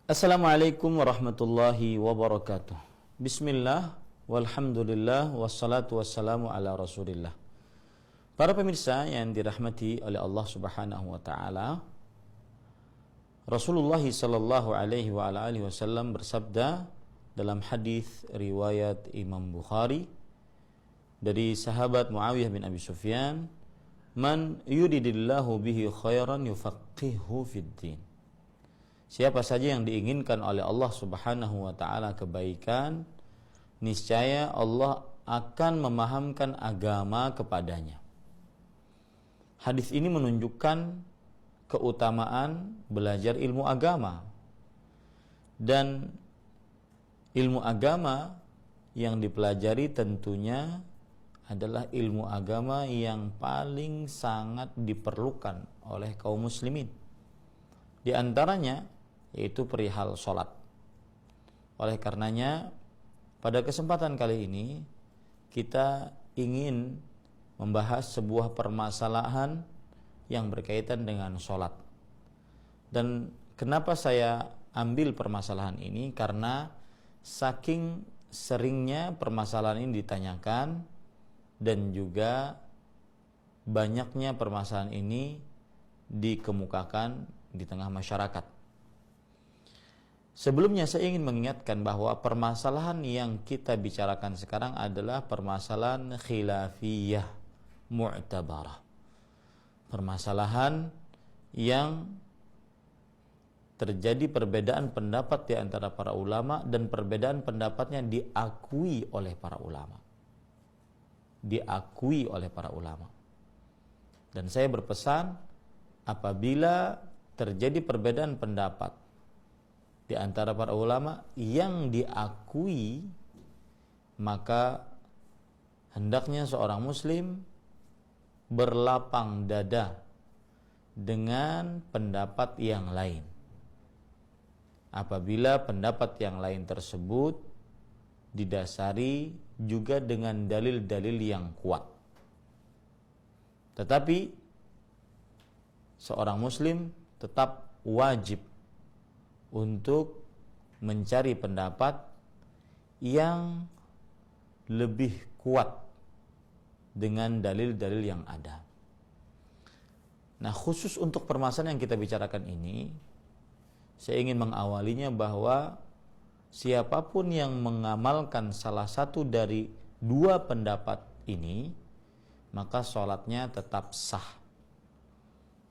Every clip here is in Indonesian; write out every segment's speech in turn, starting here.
Assalamualaikum warahmatullahi wabarakatuh. Bismillah, walhamdulillah, wassalatu wassalamu ala rasulillah. Para pemirsa yang dirahmati oleh Allah subhanahu wa ta'ala, Rasulullah sallallahu alaihi wa ala alihi wasallam bersabda dalam hadis riwayat Imam Bukhari dari sahabat Muawiyah bin Abi Sufyan, "Man yuridillahu bihi khairan yufaqihuhu fid din." Siapa saja yang diinginkan oleh Allah subhanahu wa ta'ala kebaikan, niscaya Allah akan memahamkan agama kepadanya. Hadis ini menunjukkan keutamaan belajar ilmu agama. Dan ilmu agama yang dipelajari tentunya adalah ilmu agama yang paling sangat diperlukan oleh kaum muslimin. Di antaranya yaitu perihal sholat. Oleh karenanya, pada kesempatan kali ini kita ingin membahas sebuah permasalahan yang berkaitan dengan sholat. Dan kenapa saya ambil permasalahan ini? Karena saking seringnya permasalahan ini ditanyakan dan juga banyaknya permasalahan ini dikemukakan di tengah masyarakat. Sebelumnya saya ingin mengingatkan bahwa permasalahan yang kita bicarakan sekarang adalah permasalahan khilafiyah mu'tabarah. Permasalahan yang terjadi perbedaan pendapat di antara para ulama dan perbedaan pendapatnya diakui oleh para ulama. Diakui oleh para ulama. Dan saya berpesan, apabila terjadi perbedaan pendapat di antara para ulama yang diakui, maka hendaknya seorang muslim berlapang dada dengan pendapat yang lain apabila pendapat yang lain tersebut didasari juga dengan dalil-dalil yang kuat. Tetapi seorang muslim tetap wajib untuk mencari pendapat yang lebih kuat dengan dalil-dalil yang ada. Nah, khusus untuk permasalahan yang kita bicarakan ini, saya ingin mengawalinya bahwa siapapun yang mengamalkan salah satu dari dua pendapat ini, maka sholatnya tetap sah.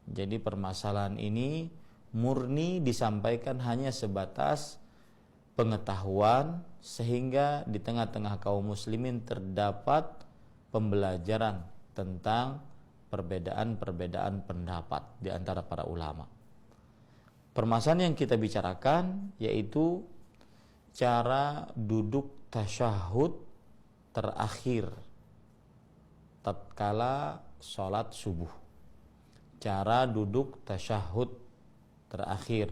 Jadi permasalahan ini murni disampaikan hanya sebatas pengetahuan, sehingga di tengah-tengah kaum muslimin terdapat pembelajaran tentang perbedaan-perbedaan pendapat di antara para ulama. Permasalahan yang kita bicarakan yaitu cara duduk tasyahud terakhir tatkala sholat subuh. Cara duduk tasyahud terakhir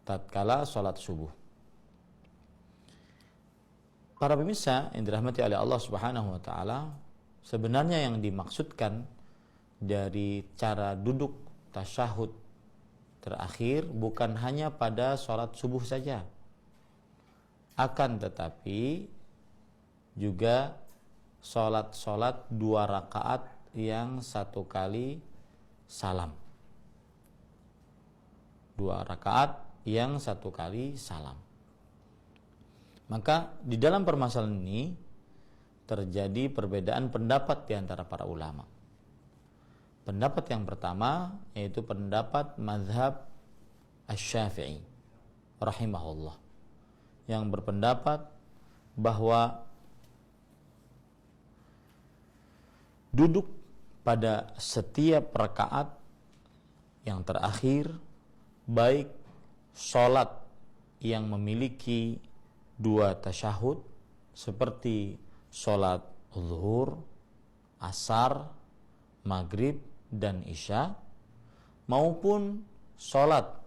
tatkala sholat subuh. Para pemirsa yang dirahmati oleh Allah subhanahu wa ta'ala, sebenarnya yang dimaksudkan dari cara duduk tasyahud terakhir bukan hanya pada sholat subuh saja, akan tetapi juga sholat-sholat 2 rakaat yang 1 kali salam. 2 rakaat yang 1 kali salam. Maka di dalam permasalahan ini terjadi perbedaan pendapat di antara para ulama. Pendapat yang pertama yaitu pendapat mazhab Asy-Syafi'i rahimahullah, yang berpendapat bahwa duduk pada setiap rakaat yang terakhir, baik sholat yang memiliki 2 tasyahud seperti sholat zuhur, asar, maghrib, dan isya, maupun sholat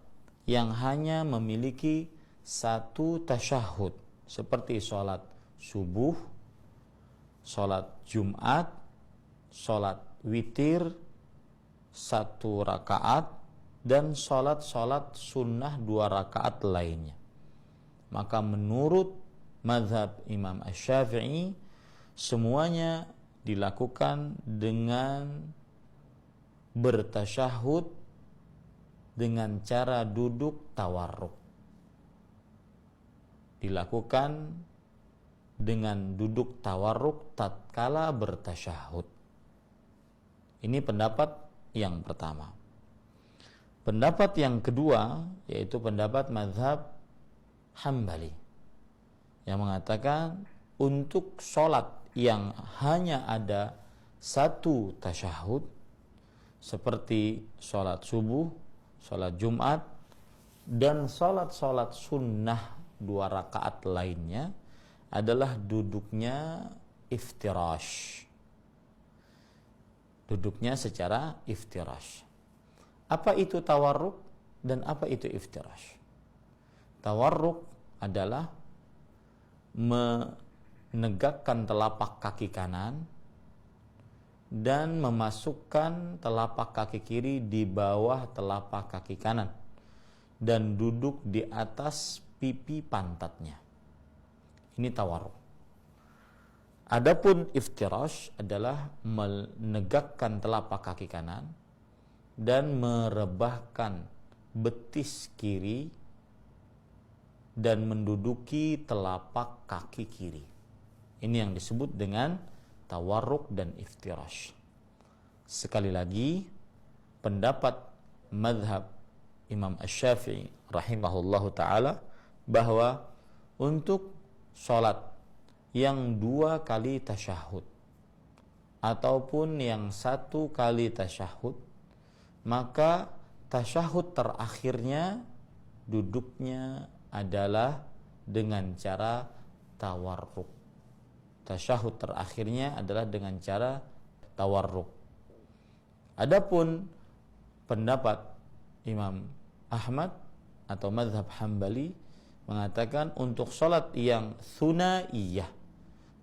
yang hanya memiliki 1 tasyahud seperti sholat subuh, sholat Jumat, sholat witir 1 rakaat, dan sholat sunnah 2 rakaat lainnya. Maka menurut mazhab Imam Asy-Syafi'i, semuanya dilakukan dengan bertasyahud dengan cara duduk tawarruk. Dilakukan dengan duduk tawarruk tatkala bertasyahud. Ini pendapat yang pertama. Pendapat yang kedua yaitu pendapat mazhab Hambali yang mengatakan untuk sholat yang hanya ada 1 tasyahud seperti sholat subuh, sholat Jumat, dan sholat sunnah 2 rakaat lainnya adalah duduknya iftirash. Duduknya secara iftirash. Apa itu tawarruk dan apa itu iftirash? Tawarruk adalah menegakkan telapak kaki kanan dan memasukkan telapak kaki kiri di bawah telapak kaki kanan dan duduk di atas pipi pantatnya. Ini tawarruk. Adapun iftirash adalah menegakkan telapak kaki kanan dan merebahkan betis kiri dan menduduki telapak kaki kiri. Ini yang disebut dengan tawarruk dan iftirash. Sekali lagi, pendapat mazhab Imam Asy-Syafi'i rahimahullahu ta'ala bahwa untuk sholat yang 2 kali tasyahud ataupun yang 1 kali tasyahud, maka tasyahud terakhirnya duduknya adalah dengan cara tawarruk. Tasyahud terakhirnya adalah dengan cara tawarruk. Adapun pendapat Imam Ahmad atau mazhab Hambali mengatakan untuk sholat yang thunaiyah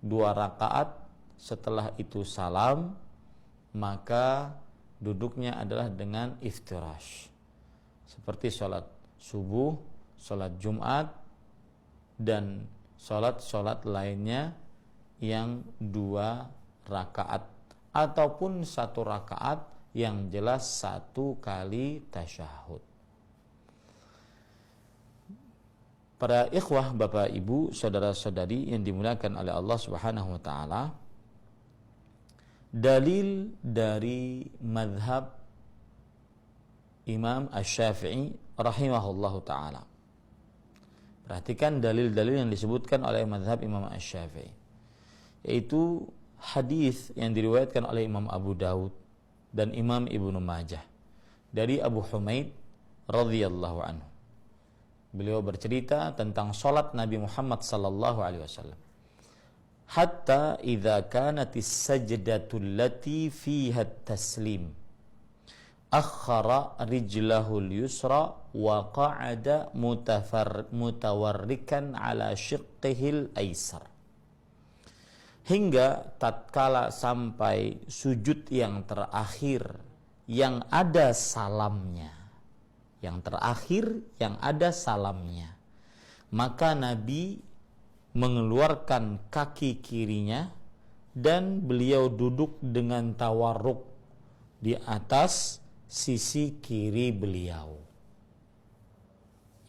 2 rakaat setelah itu salam, maka duduknya adalah dengan iftirash. Seperti sholat subuh, sholat Jumat, dan sholat lainnya yang 2 rakaat ataupun 1 rakaat yang jelas 1 kali tasyahud. Para ikhwah, bapak ibu, saudara-saudari yang dimuliakan oleh Allah Subhanahu wa taala, dalil dari mazhab Imam Asy-Syafi'i rahimahullahu taala. Perhatikan dalil-dalil yang disebutkan oleh mazhab Imam Asy-Syafi'i, yaitu hadis yang diriwayatkan oleh Imam Abu Daud dan Imam Ibnu Majah dari Abu Humaid radhiyallahu anhu. Beliau bercerita tentang salat Nabi Muhammad sallallahu alaihi wasallam. Hatta idza kanatis sajdatul lati fiha at-taslim akhara rijlahul yusra wa qa'ada mutawarrikan ala shiqqihil aisar. Hingga tatkala sampai sujud yang terakhir yang ada salamnya. Yang terakhir yang ada salamnya. Maka Nabi mengeluarkan kaki kirinya dan beliau duduk dengan tawarruk di atas sisi kiri beliau.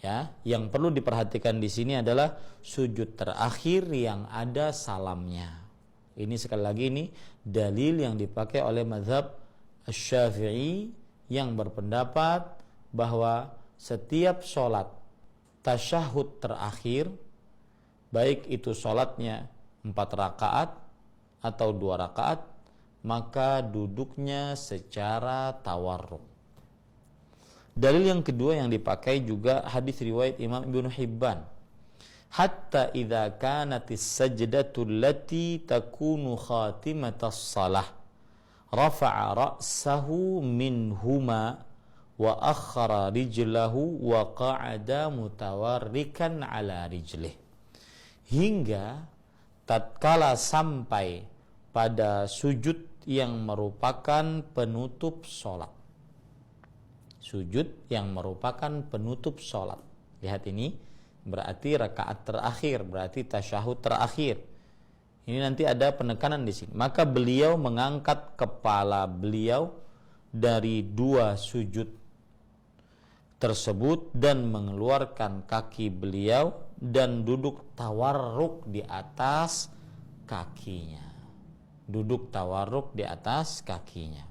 Ya, yang perlu diperhatikan di sini adalah sujud terakhir yang ada salamnya. Ini sekali lagi ini dalil yang dipakai oleh mazhab Asy-Syafi'i yang berpendapat bahwa setiap sholat tasyahud terakhir, baik itu sholatnya 4 rakaat atau 2 rakaat, maka duduknya secara tawarruk. Dalil yang kedua yang dipakai juga hadis riwayat Imam Ibnu Hibban. Hatta idza kanatis sajdatu allati takunu khatimatas shalah rafa'a ra'sahu minhuma wa akhara rijlahu wa qa'ada mutawarrikan ala rijlih. Hingga tatkala sampai pada sujud yang merupakan penutup sholat. Sujud yang merupakan penutup sholat. Lihat ini, berarti rakaat terakhir, berarti tasyahud terakhir. Ini nanti ada penekanan di sini. Maka beliau mengangkat kepala beliau dari dua sujud tersebut dan mengeluarkan kaki beliau dan duduk tawarruk di atas kakinya. Duduk tawarruk di atas kakinya.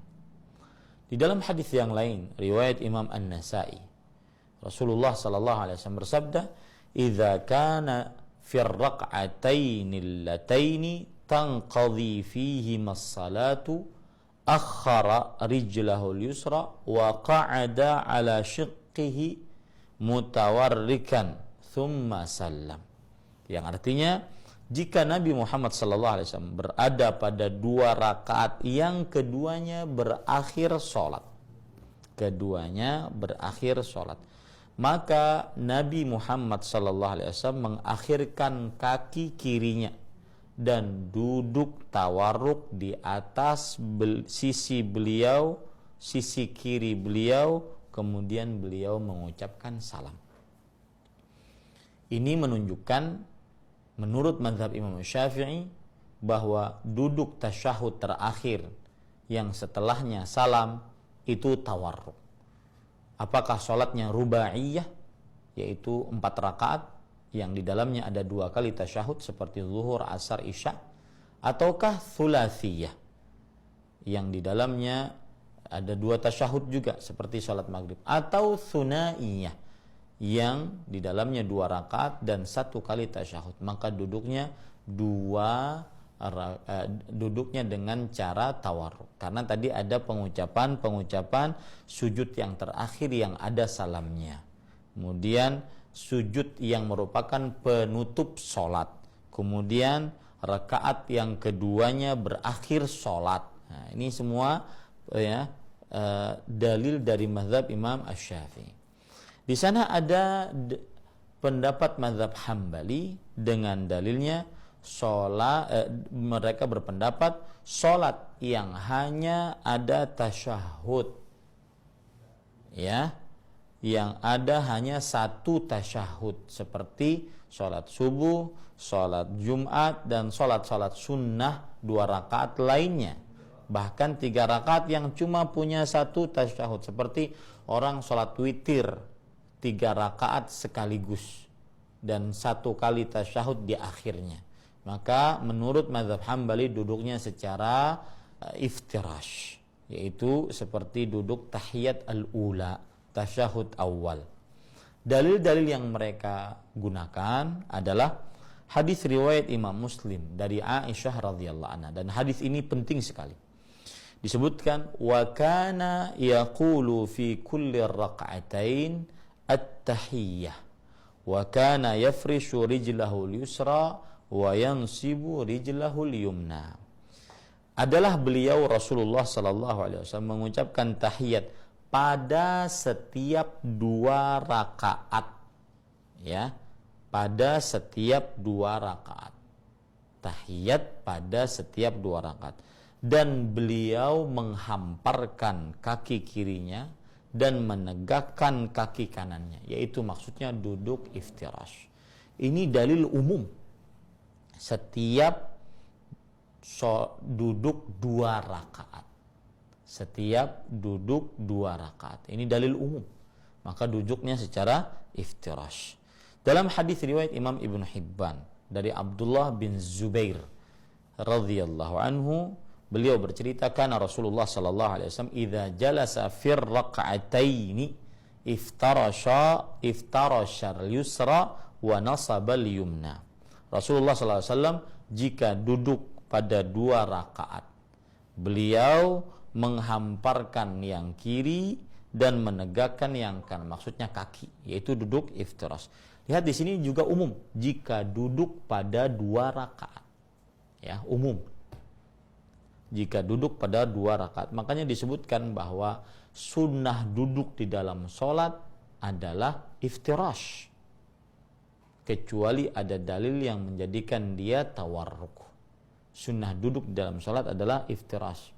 Di dalam hadis yang lain, riwayat Imam An-Nasa'i, Rasulullah sallallahu alaihi wasallam bersabda, "Idza kana fi ar-rak'ataini allataini tanqadhi fihima as-salatu akhara rijlahu al-yusra wa qa'ada ala shiqqihi mutawarrikan thumma sallam." Yang artinya, jika Nabi Muhammad SAW berada pada dua rakaat yang keduanya berakhir sholat, maka Nabi Muhammad SAW mengakhirkan kaki kirinya dan duduk tawarruk di atas sisi kiri beliau, kemudian beliau mengucapkan salam. Ini menunjukkan menurut mazhab Imam Syafi'i bahwa duduk tasyahud terakhir yang setelahnya salam itu tawarruk. Apakah sholatnya rubaiyah, yaitu 4 rakaat yang di dalamnya ada 2 kali tasyahud seperti zuhur, asar, isya, ataukah thulathiyah yang di dalamnya ada 2 tasyahud juga seperti sholat maghrib, atau thunaiyah yang di dalamnya 2 rakaat dan 1 kali tasyahud, maka duduknya dengan cara tawarruk. Karena tadi ada pengucapan sujud yang terakhir yang ada salamnya. Kemudian sujud yang merupakan penutup sholat. Kemudian rakaat yang keduanya berakhir sholat. Nah, ini semua dalil dari mazhab Imam Asy-Syafi'i. Di sana ada pendapat mazhab Hambali dengan dalilnya mereka berpendapat sholat yang hanya ada tasyahud, yang ada hanya 1 tasyahud, seperti sholat subuh, sholat Jumat, dan sholat sunnah 2 rakaat lainnya. Bahkan 3 rakaat yang cuma punya 1 tasyahud, seperti orang sholat witir 3 rakaat sekaligus dan 1 kali tasyahud di akhirnya. Maka menurut mazhab Hambali duduknya secara iftirash, yaitu seperti duduk tahiyat al-ula, tasyahud awal. Dalil-dalil yang mereka gunakan adalah hadis riwayat Imam Muslim dari Aisyah radhiyallahu anha, dan hadis ini penting sekali. Disebutkan, wa kana yaqulu fi kulli raka'atain at-tahiyyah wa kana yafrishu rijlahu al-yusra wa yansibu rijlahu al-yumna. Adalah beliau Rasulullah sallallahu alaihi wasallam mengucapkan tahiyat pada setiap 2 rakaat, pada setiap 2 rakaat. Tahiyat pada setiap 2 rakaat. Dan beliau menghamparkan kaki kirinya dan menegakkan kaki kanannya, yaitu maksudnya duduk iftirash. Ini dalil umum. Setiap duduk 2 rakaat. Setiap duduk 2 rakaat. Ini dalil umum. Maka duduknya secara iftirash. Dalam hadis riwayat Imam Ibnu Hibban dari Abdullah bin Zubair radhiyallahu anhu, beliau bercerita, kana Rasulullah sallallahu alaihi wasallam idza jalasa fir raka'ataini iftarasha al-yusra wa nasaba al-yumna. Rasulullah sallallahu alaihi wasallam jika duduk pada 2 rakaat, beliau menghamparkan yang kiri dan menegakkan yang kanan, maksudnya kaki, yaitu duduk iftirash. Lihat di sini juga umum, jika duduk pada 2 rakaat, umum. Jika duduk pada 2 rakaat, makanya disebutkan bahwa sunnah duduk di dalam sholat adalah iftirash, kecuali ada dalil yang menjadikan dia tawarruk. Sunnah duduk di dalam sholat adalah iftirash.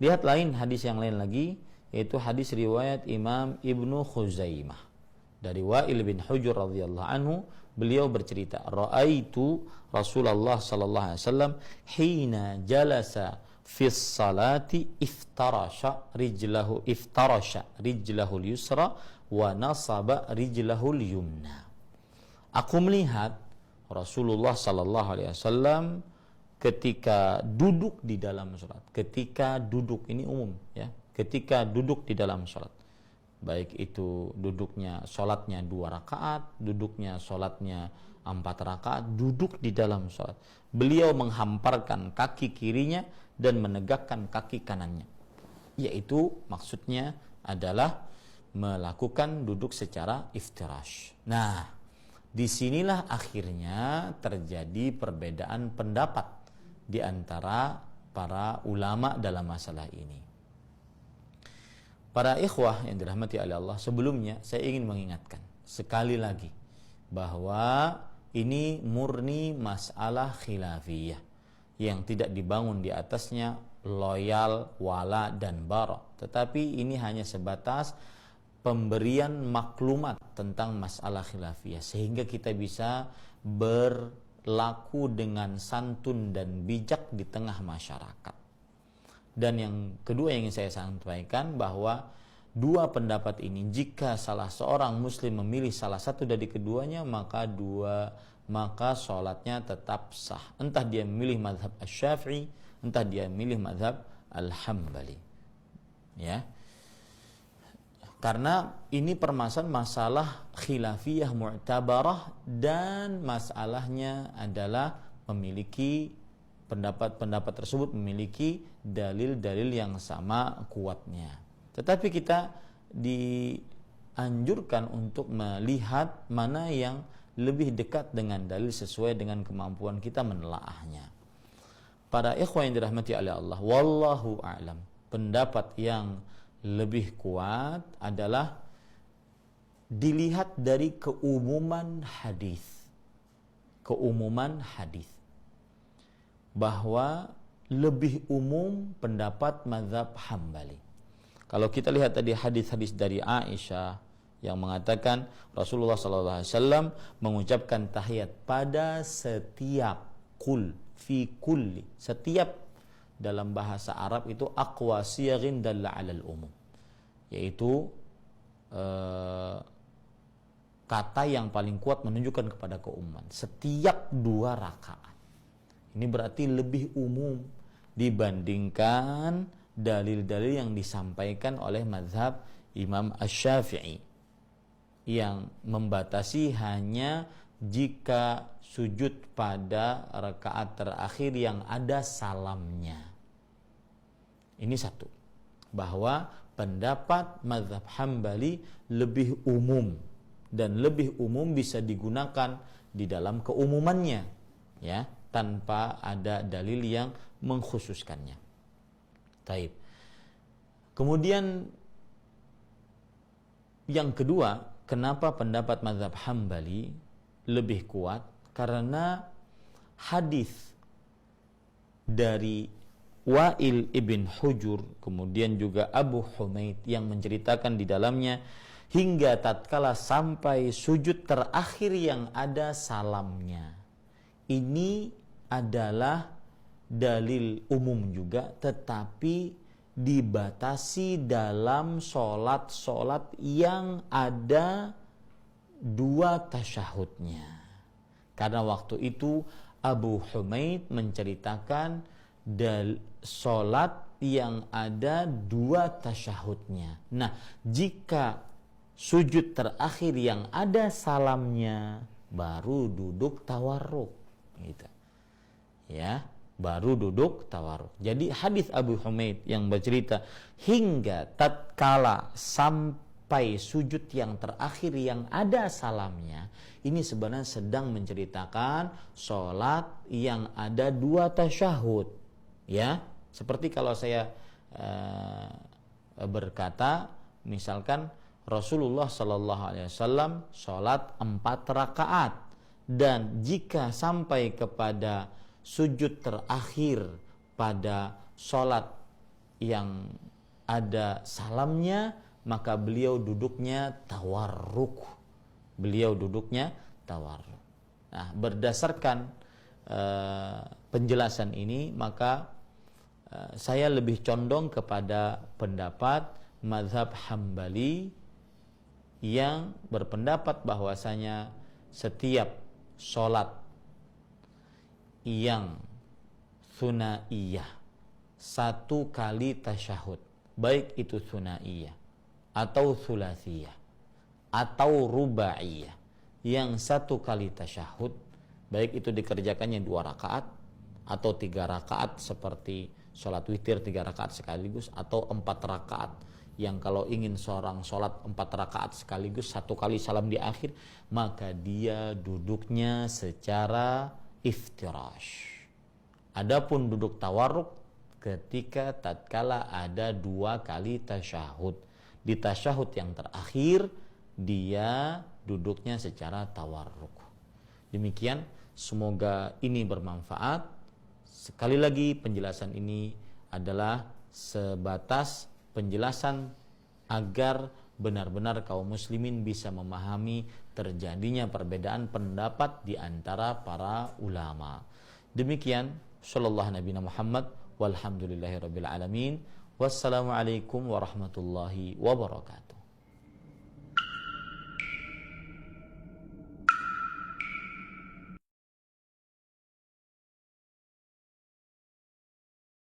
Lihat lain hadis yang lain lagi yaitu hadis riwayat Imam Ibnu Khuzaimah dari Wa'il bin Hujr radhiyallahu anhu. Beliau bercerita, ra'aitu Rasulullah sallallahu alaihi wasallam hina jalasa fi salati iftarasha rijlahu al-yusra wa nasaba rijlahu al-yumna. Aku melihat Rasulullah sallallahu alaihi wasallam ketika duduk di dalam salat. Ketika duduk ini umum ya. Ketika duduk di dalam salat. Baik itu duduknya salatnya 2 rakaat, duduknya salatnya 4 rakaat, duduk di dalam salat. Beliau menghamparkan kaki kirinya dan menegakkan kaki kanannya. Yaitu maksudnya adalah melakukan duduk secara iftirash. Nah, disinilah akhirnya terjadi perbedaan pendapat di antara para ulama dalam masalah ini. Para ikhwah yang dirahmati oleh Allah, sebelumnya saya ingin mengingatkan sekali lagi bahwa ini murni masalah khilafiyah yang tidak dibangun di atasnya loyal, wala, dan bara. Tetapi ini hanya sebatas pemberian maklumat tentang masalah khilafiyah sehingga kita bisa berlaku dengan santun dan bijak di tengah masyarakat. Dan yang kedua yang ingin saya sampaikan bahwa dua pendapat ini, jika salah seorang muslim memilih salah satu dari keduanya, maka sholatnya tetap sah. Entah dia memilih mazhab Asy-Syafi'i, entah dia memilih mazhab Al-Hambali. Ya. Karena ini permasalahan masalah khilafiyah mu'tabarah dan masalahnya adalah memiliki pendapat tersebut memiliki dalil-dalil yang sama kuatnya. Tetapi kita dianjurkan untuk melihat mana yang lebih dekat dengan dalil sesuai dengan kemampuan kita menelaahnya. Para ikhwan yang dirahmati oleh Allah, wallahu a'lam, pendapat yang lebih kuat adalah dilihat dari keumuman hadis. Bahwa lebih umum pendapat mazhab Hambali. Kalau kita lihat tadi hadis-hadis dari Aisyah yang mengatakan Rasulullah SAW mengucapkan tahiyat pada setiap setiap dalam bahasa Arab itu aqwa siyaghin dalla 'alal umum, yaitu kata yang paling kuat menunjukkan kepada keumuman. Setiap 2 rakaat. Ini berarti lebih umum dibandingkan dalil-dalil yang disampaikan oleh mazhab Imam Asy-Syafi'i yang membatasi hanya jika sujud pada rakaat terakhir yang ada salamnya. Ini satu, bahwa pendapat mazhab Hambali lebih umum dan lebih umum bisa digunakan di dalam keumumannya, ya, tanpa ada dalil yang mengkhususkannya. Taib. Kemudian yang kedua, kenapa pendapat mazhab Hambali lebih kuat? Karena hadis dari Wa'il ibn Hujr, kemudian juga Abu Humaid yang menceritakan di dalamnya hingga tatkala sampai sujud terakhir yang ada salamnya. Ini adalah dalil umum juga, tetapi dibatasi dalam sholat yang ada 2 tasyahudnya. Karena waktu itu Abu Humaid menceritakan sholat yang ada 2 tasyahudnya. Nah, jika sujud terakhir yang ada salamnya, baru duduk tawarruk, gitu. Ya, baru duduk tawarruk. Jadi hadis Abu Humaid yang bercerita hingga tatkala sampai sujud yang terakhir yang ada salamnya, ini sebenarnya sedang menceritakan sholat yang ada 2 tasyahud. Ya, seperti kalau saya berkata, misalkan Rasulullah Sallallahu Alaihi Wasallam sholat 4 rakaat, dan jika sampai kepada sujud terakhir pada sholat yang ada salamnya, maka beliau duduknya tawarruk. Beliau duduknya tawarruk. Nah, berdasarkan penjelasan ini, maka saya lebih condong kepada pendapat mazhab Hambali yang berpendapat bahwasanya setiap sholat yang thunaiyah, satu kali tasyahud, baik itu thunaiyah atau thulathiyah atau rubaiyah, yang satu kali tasyahud, baik itu dikerjakannya 2 rakaat atau 3 rakaat seperti sholat witir 3 rakaat sekaligus, atau 4 rakaat, yang kalau ingin seorang sholat 4 rakaat sekaligus 1 kali salam di akhir, maka dia duduknya secara iftirash. Adapun duduk tawarruk ketika tatkala ada 2 kali tasyahud. Di tasyahud yang terakhir dia duduknya secara tawarruk. Demikian, semoga ini bermanfaat. Sekali lagi, penjelasan ini adalah sebatas penjelasan agar benar-benar kaum muslimin bisa memahami terjadinya perbedaan pendapat di antara para ulama. Demikian, sallallahu Nabi Muhammad walhamdulillahirabbil alamin. Wassalamualaikum warahmatullahi wabarakatuh.